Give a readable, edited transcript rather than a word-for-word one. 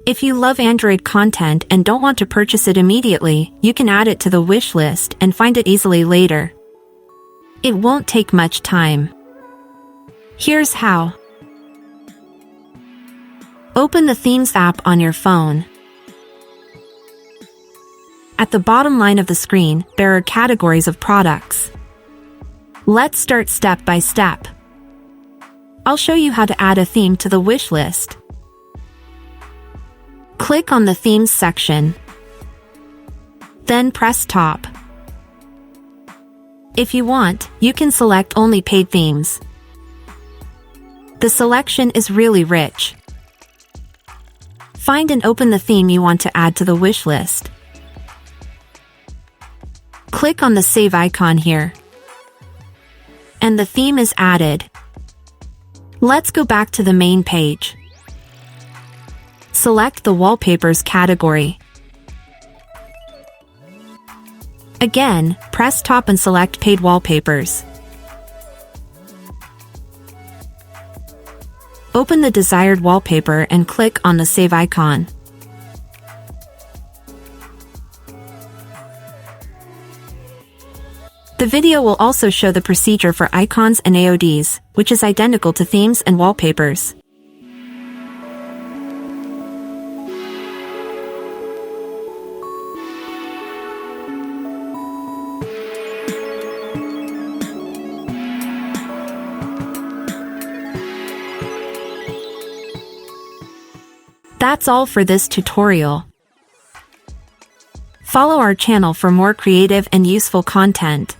If you love Android content and don't want to purchase it immediately, you can add it to the wish list and find it easily later. It won't take much time. Here's how. Open the Themes app on your phone. At the bottom line of the screen, there are categories of products. Let's start step by step. I'll show you how to add a theme to the wish list. Click on the Themes section. Then press Top. If you want, you can select only paid themes. The selection is really rich. Find and open the theme you want to add to the wish list. Click on the Save icon here. And the theme is added. Let's go back to the main page. Select the Wallpapers category. Again, press Top and select Paid Wallpapers. Open the desired wallpaper and click on the Save icon. The video will also show the procedure for icons and AODs, which is identical to themes and wallpapers. That's all for this tutorial. Follow our channel for more creative and useful content.